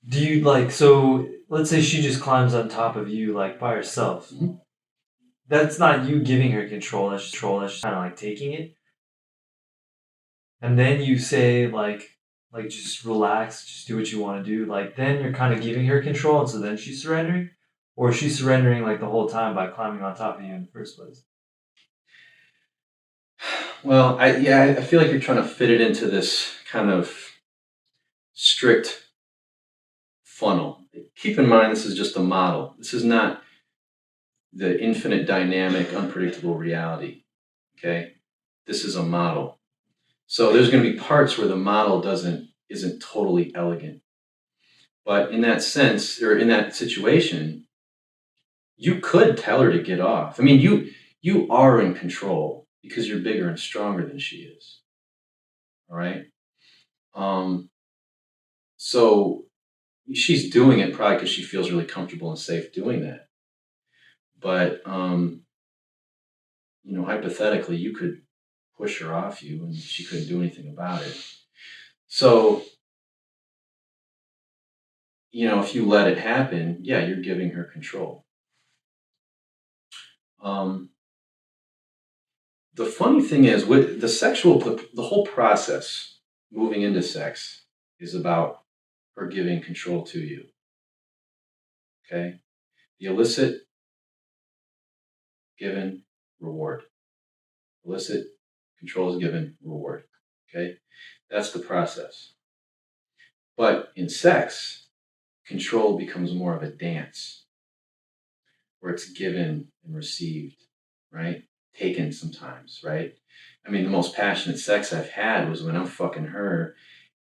Do you like, so let's say she just climbs on top of you like by herself. Mhm. That's not you giving her control, that's just kind of like taking it. And then you say like just relax, just do what you want to do. Like then you're kind of giving her control, and so then she's surrendering, or is she surrendering like the whole time by climbing on top of you in the first place? Well, I feel like you're trying to fit it into this kind of strict funnel. Keep in mind, this is just a model. This is not the infinite dynamic, unpredictable reality. Okay? This is a model. So there's going to be parts where the model isn't totally elegant. But in that sense, or in that situation, you could tell her to get off. I mean, you are in control because you're bigger and stronger than she is. All right. Um, so she's doing it probably because she feels really comfortable and safe doing that. But hypothetically, you could push her off you, and she couldn't do anything about it. So if you let it happen, yeah, you're giving her control. Um, the funny thing is, with the whole process moving into sex is about her giving control to you. Okay, the illicit, given, reward. Illicit, control is given, reward. Okay, that's the process. But in sex, control becomes more of a dance where it's given and received, right? Taken sometimes, right? I mean, the most passionate sex I've had was when I'm fucking her,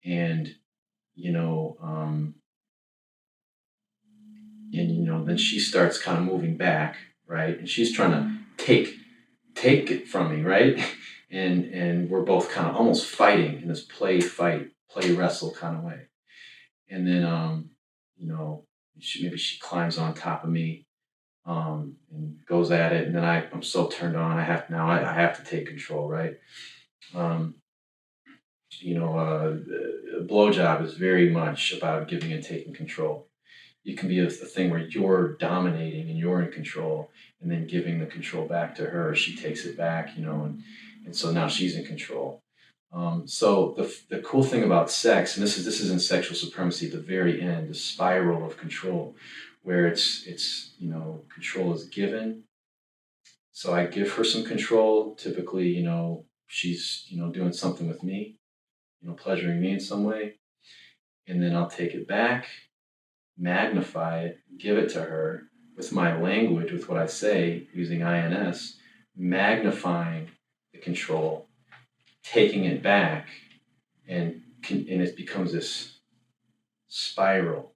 and you know, um, then she starts kind of moving back, right? And she's trying to take it from me, right? And we're both kind of almost fighting in this play wrestle kind of way. And then you know, maybe she climbs on top of me, and goes at it, and then I'm so turned on. I have to take control, right? Um, a blowjob is very much about giving and taking control. You can be a thing where you're dominating and you're in control, and then giving the control back to her. She takes it back, and so now she's in control. So the cool thing about sex, and this is in sexual supremacy at the very end, the spiral of control, where it's control is given. So I give her some control. Typically, she's doing something with me, pleasuring me in some way, and then I'll take it back, magnify it, give it to her with my language, with what I say using INS, magnifying the control, taking it back, and it becomes this spiral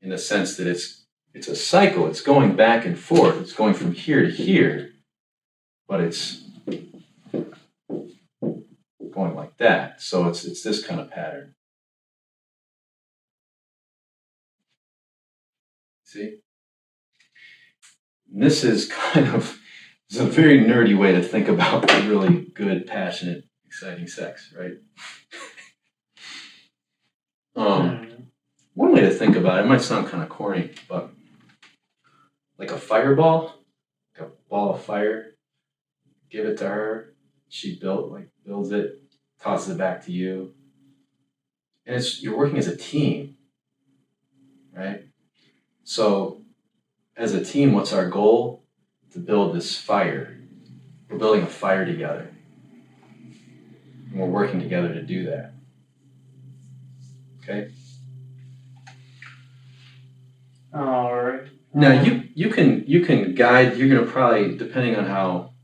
in the sense that it's a cycle. It's going back and forth. It's going from here to here, but it's going like that. So it's this kind of pattern. See? And this is it's a very nerdy way to think about really good, passionate, exciting sex, right? One way to think about it might sound kind of corny, but like a fireball, like a ball of fire, give it to her. She builds it, tosses it back to you, and you're working as a team, right? So as a team, what's our goal? To build this fire. We're building a fire together, and we're working together to do that. Okay. All right. Now you can guide. You're gonna probably, depending on how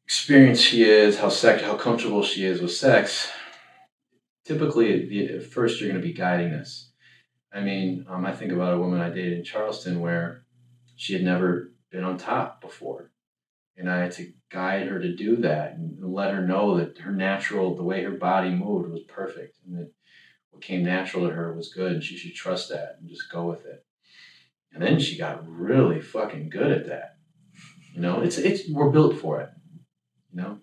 experienced she is, how comfortable she is with sex. Typically, at first you're gonna be guiding this. I mean, I think about a woman I dated in Charleston where she had never been on top before, and I had to guide her to do that and let her know that the way her body moved was perfect, and that what came natural to her was good, and she should trust that and just go with it. And then she got really fucking good at that. It's we're built for it. You know,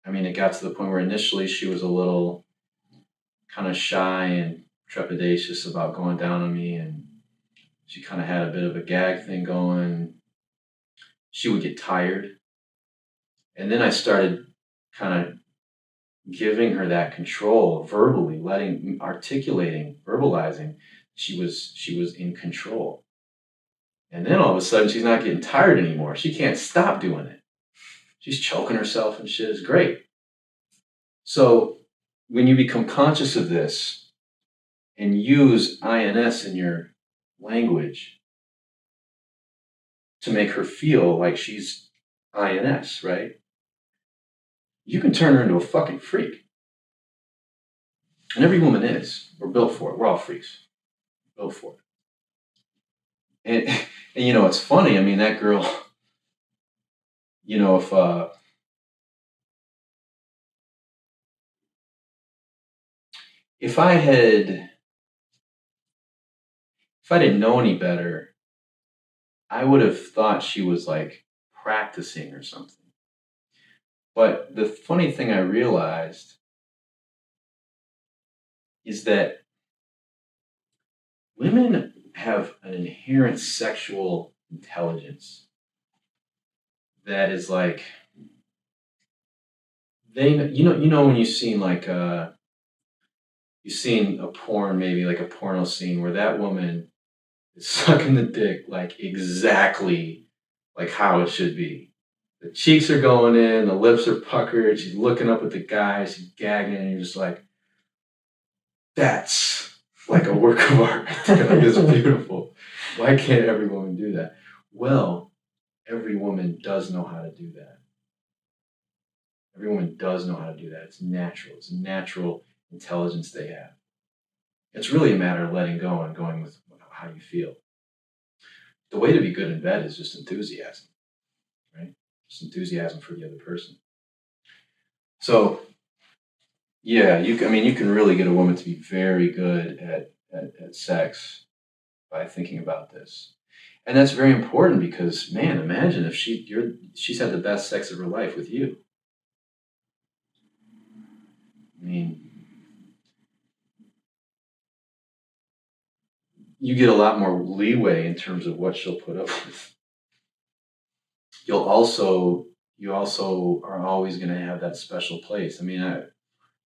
I mean, it got to the point where initially she was a little kind of shy and trepidatious about going down on me, and she kind of had a bit of a gag thing going. She would get tired. And then I started kind of giving her that control verbally, articulating, verbalizing. She was in control. And then all of a sudden she's not getting tired anymore. She can't stop doing it. She's choking herself and shit. Is great. So when you become conscious of this and use INS in your language to make her feel like she's INS, right? You can turn her into a fucking freak. And every woman is. We're built for it. We're all freaks. Built for it. And you know, it's funny. I mean, that girl, you know, if I didn't know any better, I would have thought she was like practicing or something. But the funny thing I realized is that women have an inherent sexual intelligence that is like you know when you've seen like you've seen a porn, maybe like a porno scene where that woman is sucking the dick like exactly like how it should be. The cheeks are going in, the lips are puckered, she's looking up at the guy, she's gagging, and you're just like, that's like a work of art. It's beautiful. Why can't every woman do that? Well, every woman does know how to do that. Every woman does know how to do that. It's natural. It's a natural intelligence they have. It's really a matter of letting go and going with how you feel. The way to be good in bed is just enthusiasm, right? Just enthusiasm for the other person. So, yeah, you can really get a woman to be very good at sex by thinking about this. And that's very important because, man, imagine if she's had the best sex of her life with you. I mean, you get a lot more leeway in terms of what she'll put up with. You also are always going to have that special place. I mean,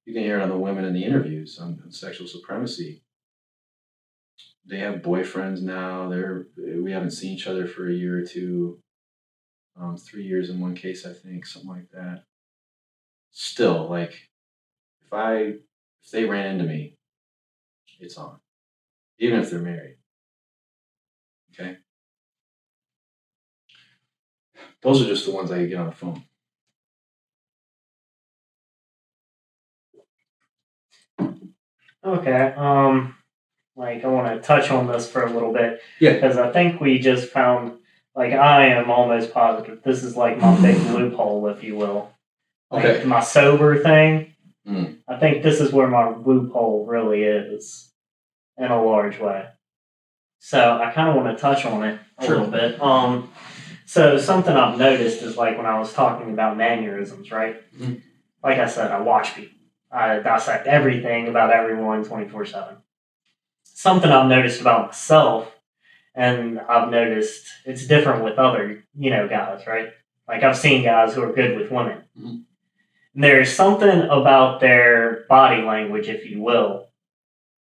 you can hear it on the women in the interviews on sexual supremacy. They have boyfriends now. We haven't seen each other for a year or two, 3 years in one case, I think, something like that. Still, like, if they ran into me, it's on, even if they're married. Okay, those are just the ones I could get on the phone. Okay. Like I want to touch on this for a little bit. Yeah. Because I think we just found, like, I am almost positive this is like my big loophole, if you will. Like Okay. my sober thing. Mm. I think this is where my loophole really is, in a large way. So I kind of want to touch on it a little bit. So something I've noticed is like when I was talking about mannerisms, right? Mm. Like I said, I watch people. I dissect everything about everyone 24/7. Something I've noticed about myself, and I've noticed it's different with other, guys, right? Like I've seen guys who are good with women. Mm-hmm. There's something about their body language, if you will.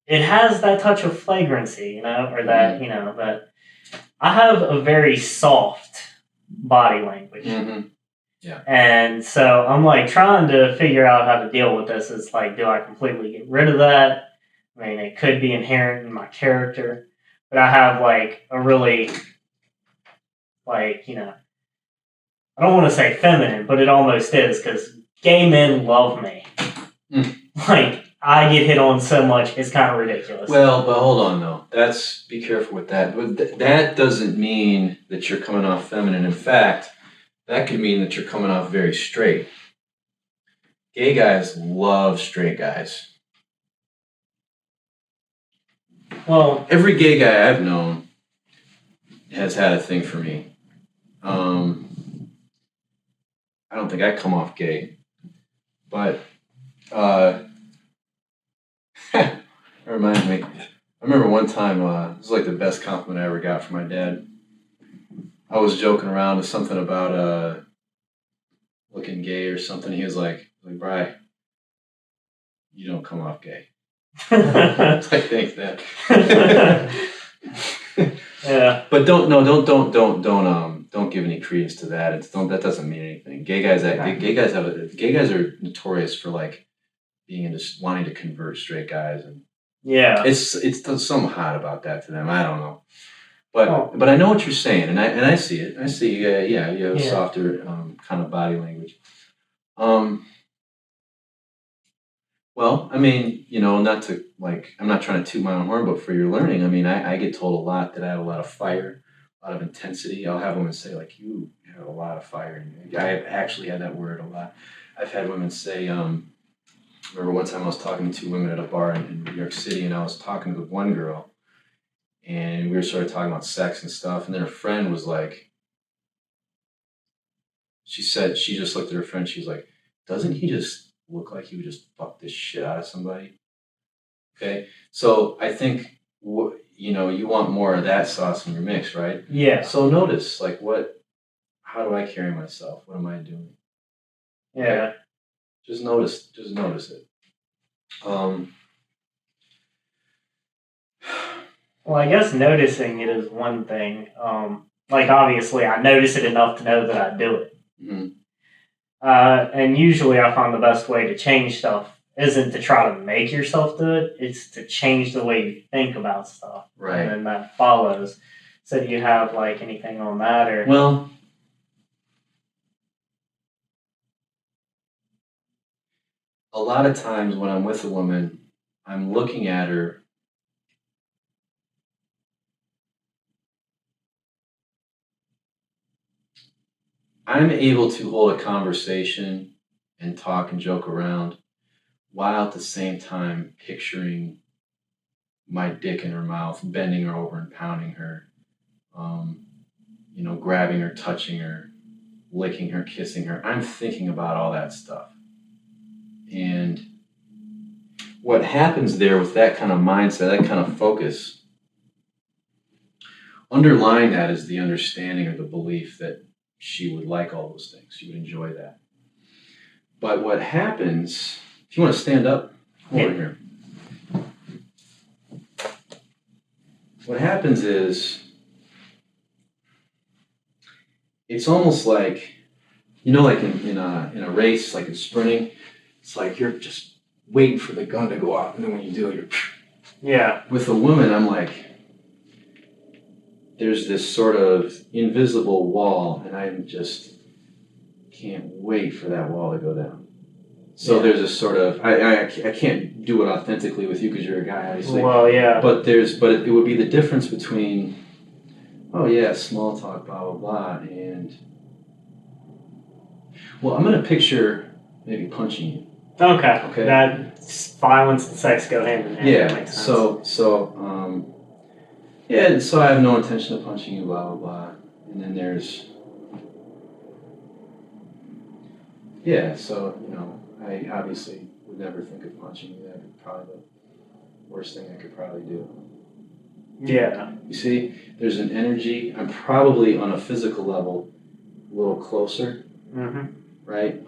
It has that touch of flagrancy, or that, that I have a very soft body language. Mm-hmm. Yeah. And so I'm like trying to figure out how to deal with this. It's like, do I completely get rid of that? I mean, it could be inherent in my character, but I have like a really, like, I don't want to say feminine, but it almost is because gay men love me. Mm. Like, I get hit on so much, it's kind of ridiculous. Well, but hold on though. Be careful with that. But that doesn't mean that you're coming off feminine. In fact, that could mean that you're coming off very straight. Gay guys love straight guys. Well, every gay guy I've known has had a thing for me. I don't think I come off gay, but That reminds me. I remember one time, this was like the best compliment I ever got from my dad. I was joking around with something about looking gay or something. He was like, Bri, you don't come off gay. I think that. Yeah. But don't give any credence to that. That doesn't mean anything. Gay guys are notorious for like being into wanting to convert straight guys, and Yeah. it's something hot about that to them. I don't know, but I know what you're saying, and I see it. I see, you have a softer kind of body language. Well, I mean, not to like, I'm not trying to toot my own horn, but for your learning, I mean, I get told a lot that I have a lot of fire, a lot of intensity. I'll have women say like, you have a lot of fire in you. I have actually had that word a lot. I've had women say, remember one time I was talking to two women at a bar in New York City, and I was talking with one girl, and we were sort of talking about sex and stuff, and then her friend was like, she just looked at her friend, she was like, doesn't he just look like he would just fuck this shit out of somebody? Okay, so I think you want more of that sauce in your mix, right? Yeah. So notice, like, how do I carry myself? What am I doing? Yeah. Right? Just notice it. Well, I guess noticing it is one thing. Like obviously, I notice it enough to know that I do it. Mm-hmm. And usually, I find the best way to change stuff isn't to try to make yourself do it. It's to change the way you think about stuff, Right? And then that follows. So, do you have like anything on that, or? Well, a lot of times when I'm with a woman, I'm looking at her. I'm able to hold a conversation and talk and joke around while at the same time picturing my dick in her mouth, bending her over and pounding her, grabbing her, touching her, licking her, kissing her. I'm thinking about all that stuff. And what happens there with that kind of mindset, that kind of focus, underlying that is the understanding or the belief that she would like all those things. She would enjoy that. But what happens, if you want to stand up, over here. What happens is, it's almost like, like in a race, like in sprinting, it's like you're just waiting for the gun to go off, and then when you do, you're. Yeah. With a woman, I'm like, there's this sort of invisible wall, and I just can't wait for that wall to go down. So there's a sort of, I can't do it authentically with you because you're a guy, obviously. Well, yeah. But it would be the difference between, oh yeah, small talk, blah, blah, blah, and, well, I'm going to picture maybe punching you. Okay. That violence and sex go hand in hand. Yeah. That makes sense. So I have no intention of punching you, blah, blah, blah. And then there's, I obviously would never think of punching you. That would be probably the worst thing I could probably do. Yeah. You see, there's an energy. I'm probably on a physical level a little closer, right?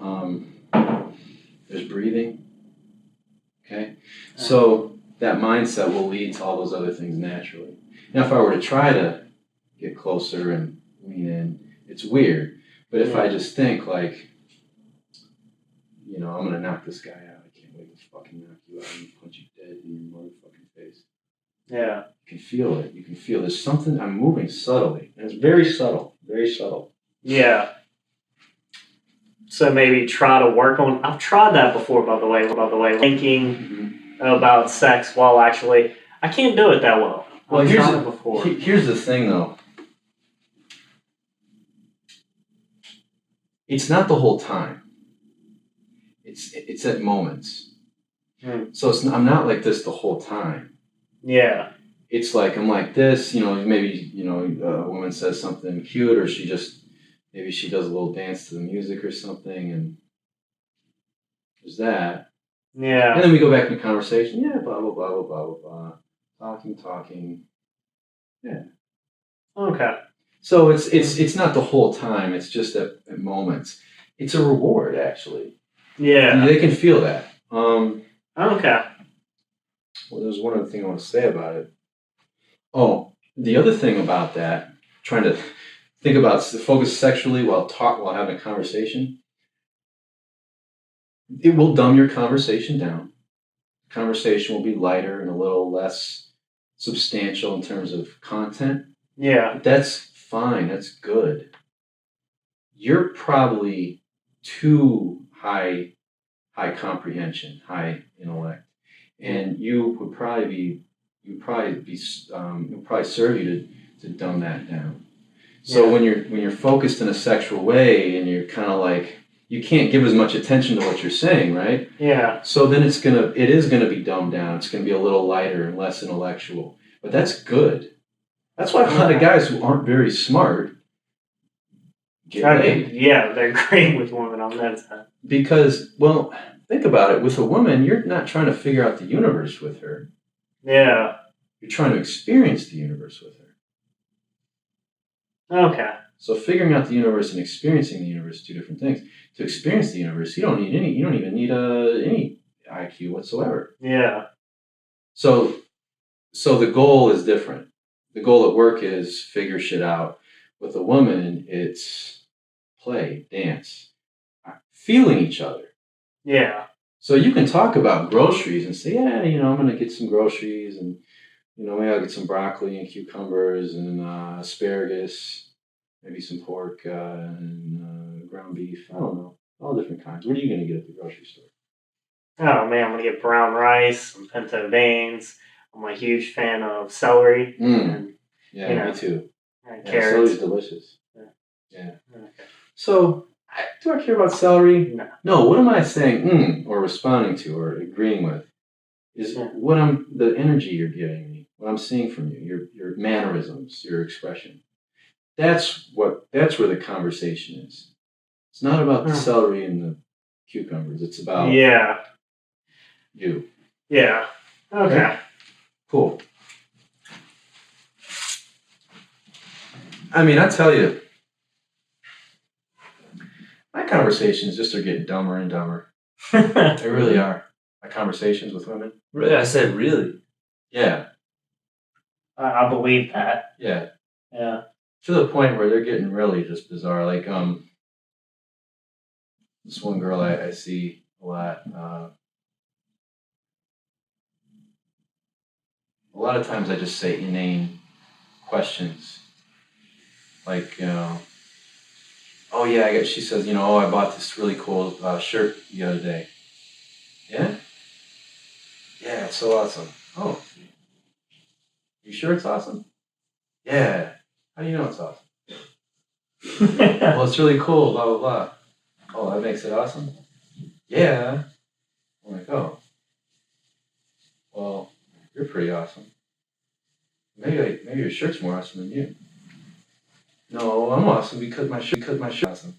There's breathing, okay? So that mindset will lead to all those other things naturally. Now, if I were to try to get closer and lean in, it's weird. But if I just think like, I'm going to knock this guy out. I can't wait to fucking knock you out and punch you dead in your motherfucking face. Yeah. You can feel it. You can feel there's something, I'm moving subtly. And it's very subtle, very subtle. Yeah. So maybe try to work on, I've tried that before, by the way, thinking about sex while actually, I can't do it that well. Well, before. Here's the thing though. It's not the whole time. It's at moments. So I'm not like this the whole time. Yeah. It's like I'm like this, maybe a woman says something cute, or maybe she does a little dance to the music or something, and there's that. Yeah. And then we go back into conversation. Yeah, blah, blah, blah, blah, blah, blah, blah. Talking. Yeah. Okay. So it's not the whole time. It's just at moments. It's a reward, actually. Yeah. They can feel that. Okay. Well, there's one other thing I want to say about it. Oh, the other thing about that, trying to think about focus sexually while having a conversation, it will dumb your conversation down. Conversation will be lighter and a little less substantial in terms of content. Yeah. But that's fine. That's good. You're probably too high comprehension, high intellect, and it would probably serve you to dumb that down. So when you're focused in a sexual way and you're kind of like, you can't give as much attention to what you're saying, right? Yeah. So then it is gonna be dumbed down. It's gonna be a little lighter and less intellectual. But that's good. That's why a lot of guys who aren't very smart get laid. Yeah, they're great with women on that side. Because, well, think about it. With a woman, you're not trying to figure out the universe with her. Yeah. You're trying to experience the universe with her. Okay. So figuring out the universe and experiencing the universe are two different things. To experience the universe, you don't even need any IQ whatsoever. Yeah. So the goal is different. The goal at work is figure shit out. With a woman, it's play, dance, feeling each other. Yeah. So you can talk about groceries and say, yeah, I'm going to get some groceries and, maybe I'll get some broccoli and cucumbers and asparagus, maybe some pork and ground beef. I don't know. All different kinds. What are you going to get at the grocery store? Oh, man, I'm going to get brown rice, some pinto beans. I'm a huge fan of celery. And, yeah, me too. And yeah, carrots. Celery's delicious. Yeah. Okay. So, do I care about celery? No. What am I saying or responding to or agreeing with is the energy you're giving me, what I'm seeing from you, your mannerisms, your expression. That's where the conversation is. It's not about the celery and the cucumbers. It's about you. Yeah. Okay. Cool. I mean, I tell you, my conversations just are getting dumber and dumber. They really are. My conversations with women. Really? I said really. Yeah. I believe that. Yeah. Yeah. To the point where they're getting really just bizarre. Like this one girl I see a lot. A lot of times I just say inane questions. Like, oh yeah, she says, I bought this really cool shirt the other day. Yeah? Yeah, it's so awesome. Oh. You sure it's awesome? Yeah. How do you know it's awesome? Well, it's really cool, blah, blah, blah. Oh, that makes it awesome? Yeah. I'm like, oh. Well, you're pretty awesome. Maybe your shirt's more awesome than you. No, I'm awesome because my shirt's awesome.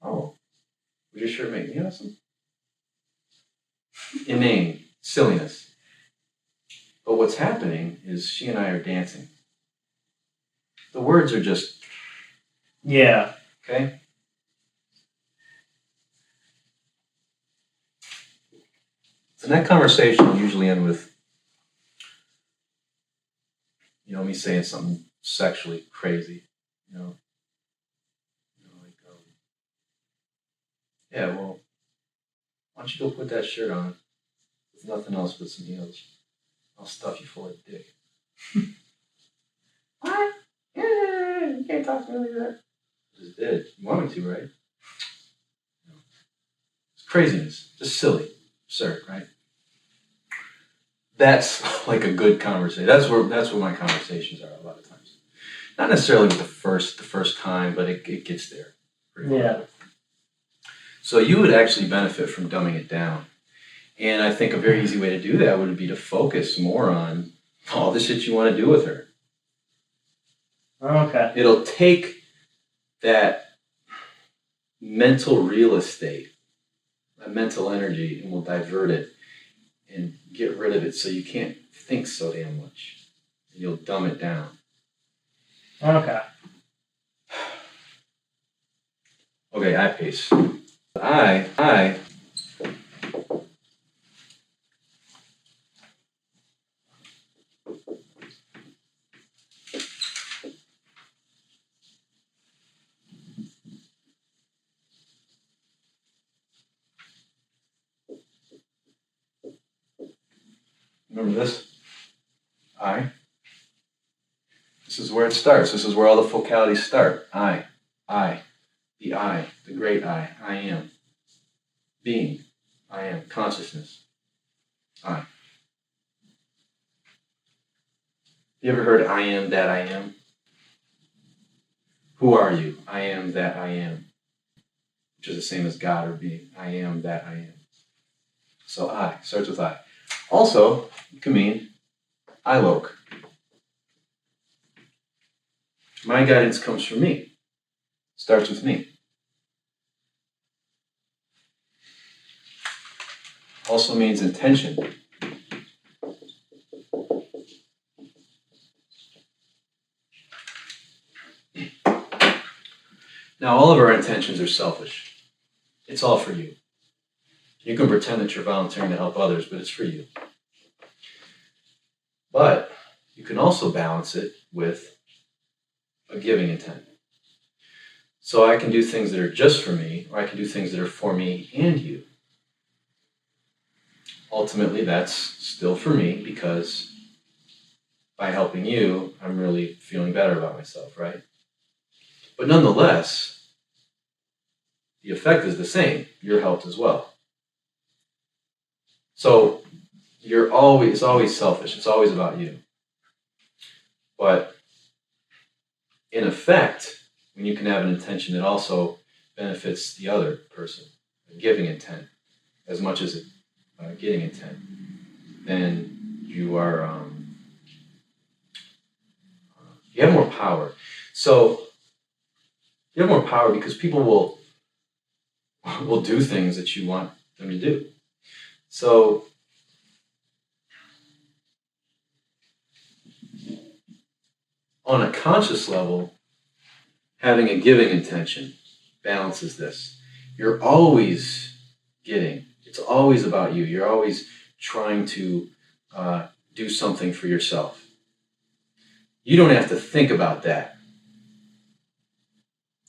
Oh. Would your shirt make me awesome? Inane. Silliness. But what's happening is she and I are dancing. The words are just... Yeah. Okay? So that conversation will usually end with, me saying something sexually crazy, like, yeah, well, why don't you go put that shirt on with nothing else but some heels? I'll stuff you full of dick. What? Yeah, you can't talk to me like that. I just did. You want me to, right? It's craziness. Just silly. Absurd, right? That's like a good conversation. That's where my conversations are a lot of times. Not necessarily with the first time, but it gets there. Yeah. So you would actually benefit from dumbing it down. And I think a very easy way to do that would be to focus more on all the shit you want to do with her. Okay. It'll take that mental real estate, that mental energy, and we'll divert it and get rid of it so you can't think so damn much. And you'll dumb it down. Okay. Okay, I pace. I. Remember this? I. This is where it starts. This is where all the focalities start. I, the great I am. Being, I am. Consciousness, I. You ever heard I am that I am? Who are you? I am that I am. Which is the same as God or being. I am that I am. So I starts with I. Also, it can mean I loc. My guidance comes from me. Starts with me. Also means intention. Now, all of our intentions are selfish. It's all for you. You can pretend that you're volunteering to help others, but it's for you. But you can also balance it with a giving intent. So I can do things that are just for me, or I can do things that are for me and you. Ultimately, that's still for me because by helping you, I'm really feeling better about myself, right? But nonetheless, the effect is the same. You're helped as well. So it's always selfish. It's always about you. But in effect, when you can have an intention that also benefits the other person, a giving intent, as much as a getting intent, then you are you have more power. So you have more power because people will do things that you want them to do. So on a conscious level, having a giving intention balances this. You're always getting. It's always about you. You're always trying to do something for yourself. You don't have to think about that.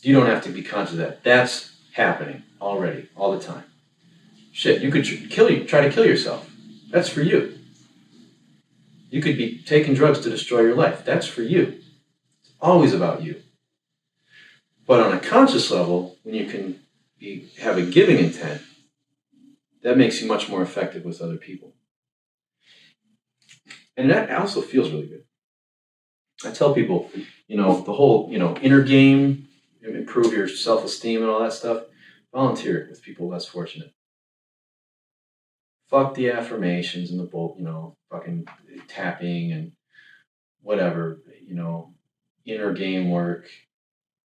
You don't have to be conscious of that. That's happening already, all the time. Shit, you could try to kill yourself. That's for you. You could be taking drugs to destroy your life. That's for you. It's always about you. But on a conscious level, when you can have a giving intent, that makes you much more effective with other people. And that also feels really good. I tell people, the whole, inner game, improve your self-esteem and all that stuff, volunteer with people less fortunate. Fuck the affirmations and the fucking tapping and whatever, inner game work.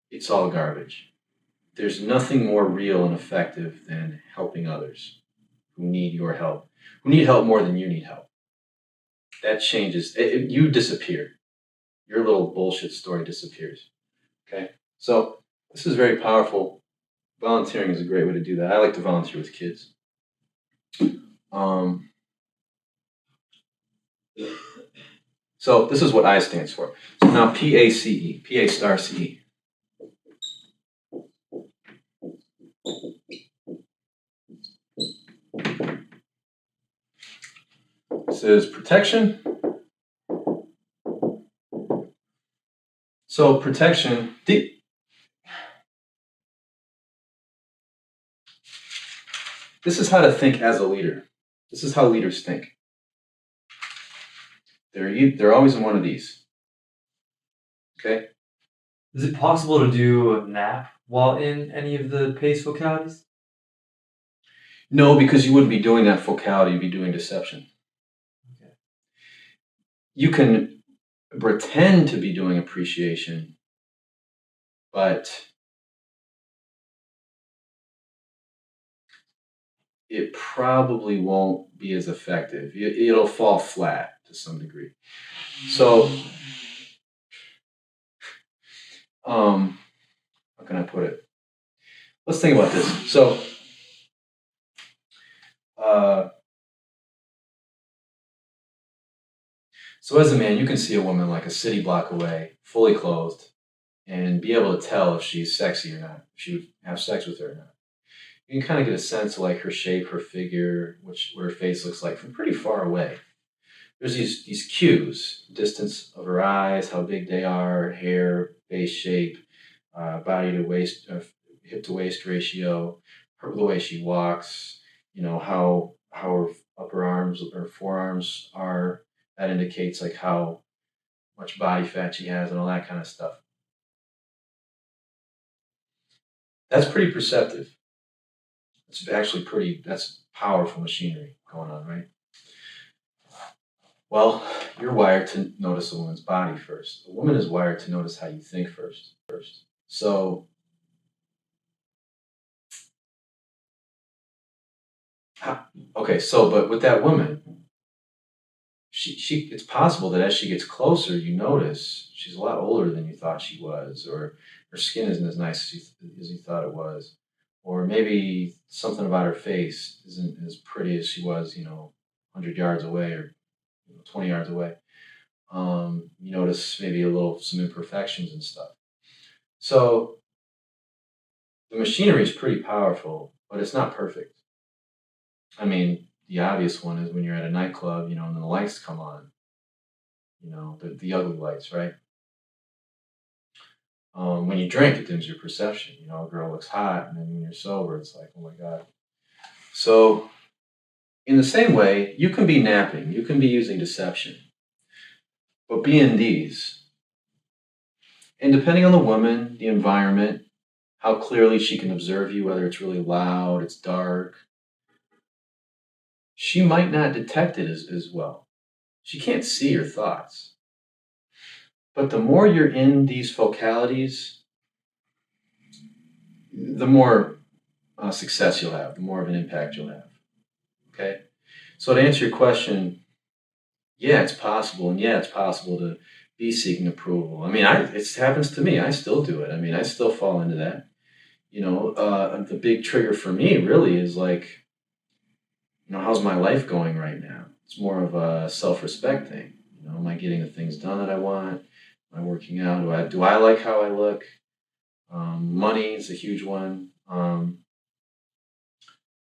It's all garbage. There's nothing more real and effective than helping others who need your help, who need help more than you need help. That changes. You disappear. Your little bullshit story disappears. Okay? So this is very powerful. Volunteering is a great way to do that. I like to volunteer with kids. So this is what I stands for. So now PACE, PA star CE. This is protection. So protection, this is how to think as a leader. This is how leaders think. They're always in one of these. Okay? Is it possible to do a nap while in any of the PACE focalities? No, because you wouldn't be doing that focality, you'd be doing deception. Okay. You can pretend to be doing appreciation, but it probably won't be as effective. It'll fall flat to some degree. So, how can I put it? Let's think about this. Uh, so as a man, you can see a woman like a city block away, fully clothed, and be able to tell if she's sexy or not, if she would have sex with her or not. You can kind of get a sense of like her shape, her figure, what her face looks like from pretty far away. There's these cues: distance of her eyes, how big they are, hair, face shape, body to waist, hip to waist ratio, the way she walks. How her upper arms or forearms are. That indicates like how much body fat she has and all that kind of stuff. That's pretty perceptive. It's actually that's powerful machinery going on, right? Well, you're wired to notice a woman's body first. A woman is wired to notice how you think first. So, okay, but with that woman, it's possible that as she gets closer, you notice she's a lot older than you thought she was, or her skin isn't as nice as you thought it was, or maybe something about her face isn't as pretty as she was, 100 yards away or 20 yards away. You notice maybe some imperfections and stuff. So the machinery is pretty powerful, but it's not perfect. I mean, the obvious one is when you're at a nightclub, and then the lights come on, the ugly lights, right? When you drink, it dims your perception. A girl looks hot, and then when you're sober, it's like, oh my God. So in the same way, you can be napping, you can be using deception, but B&Ds. And depending on the woman, the environment, how clearly she can observe you, whether it's really loud, it's dark, she might not detect it as well. She can't see your thoughts. But the more you're in these focalities, the more success you'll have, the more of an impact you'll have. Okay? So to answer your question, yeah, it's possible. And yeah, it's possible to be seeking approval. I mean, it happens to me. I still do it. I mean, I still fall into that. The big trigger for me really is like, how's my life going right now? It's more of a self-respect thing. Am I getting the things done that I want? Am I working out? Do I like how I look? Money is a huge one.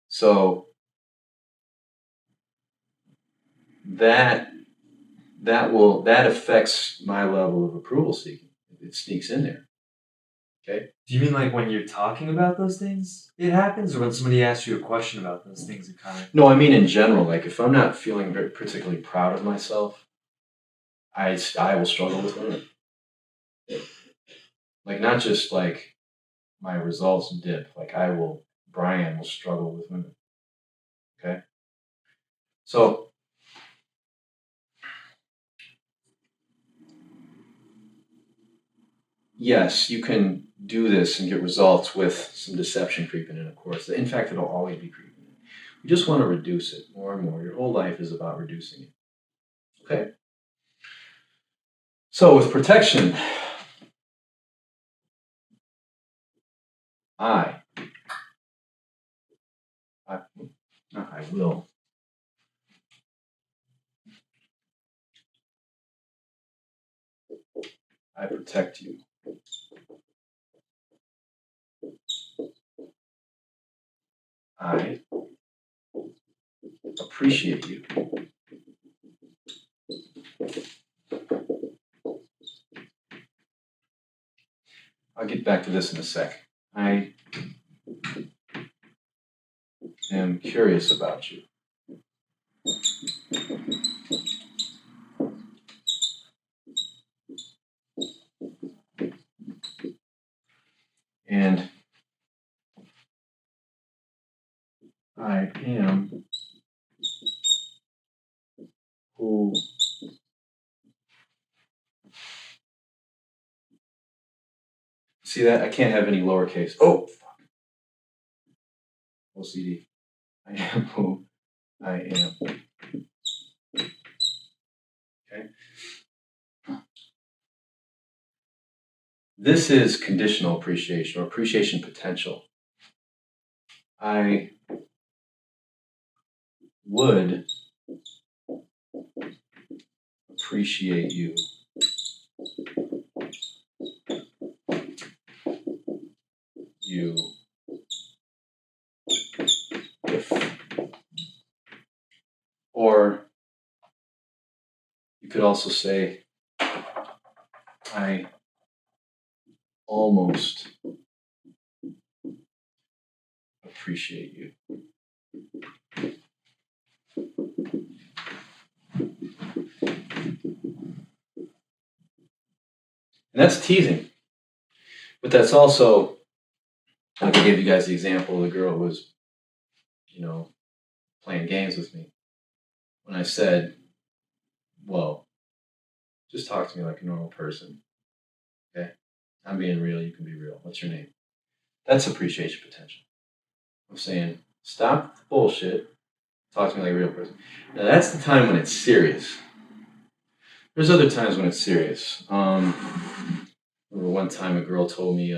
So that affects my level of approval seeking. It sneaks in there. Okay. Do you mean like when you're talking about those things, it happens, or when somebody asks you a question about those things, it kind of? No, I mean in general. Like if I'm not feeling particularly proud of myself, I will struggle with women. Like not just like my results dip. Like Brian will struggle with women. Okay. So yes, you can do this and get results with some deception creeping in, of course. In fact, it'll always be creeping in. You just want to reduce it more and more. Your whole life is about reducing it. Okay? So with protection, I will. I protect you. I appreciate you. I'll get back to this in a sec. I am curious about you. And I am who see that? I can't have any lowercase. Oh, fuck. OCD. I am who I am. Okay. This is conditional appreciation or appreciation potential. I would appreciate you if, or you could also say, I almost appreciate you. And that's teasing. But that's also, like I gave you guys the example of the girl who was, playing games with me. When I said, well, just talk to me like a normal person. Okay? I'm being real, you can be real. What's your name? That's appreciation potential. I'm saying, stop the bullshit, talk to me like a real person. Now that's the time when it's serious. There's other times when it's serious. Remember one time a girl told me,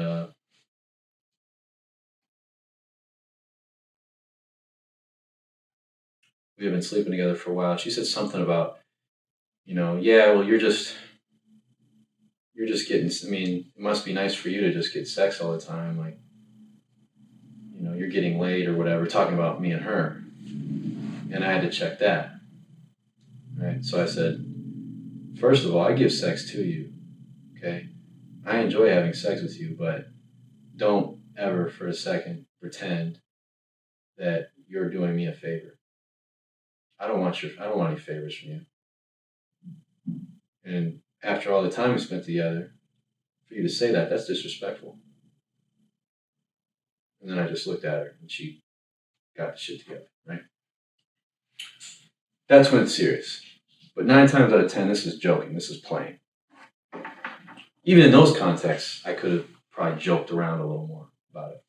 we had been sleeping together for a while. She said something about, yeah, well, you're just getting, it must be nice for you to just get sex all the time. Like, you're getting laid or whatever, talking about me and her. And I had to check that. Right? So I said, first of all, I give sex to you. Okay? I enjoy having sex with you, but don't ever for a second pretend that you're doing me a favor. I don't want any favors from you. And after all the time we spent together, for you to say that, that's disrespectful. And then I just looked at her and she got the shit together, right? That's when it's serious. But 9 times out of 10, this is joking, this is playing. Even in those contexts, I could have probably joked around a little more about it.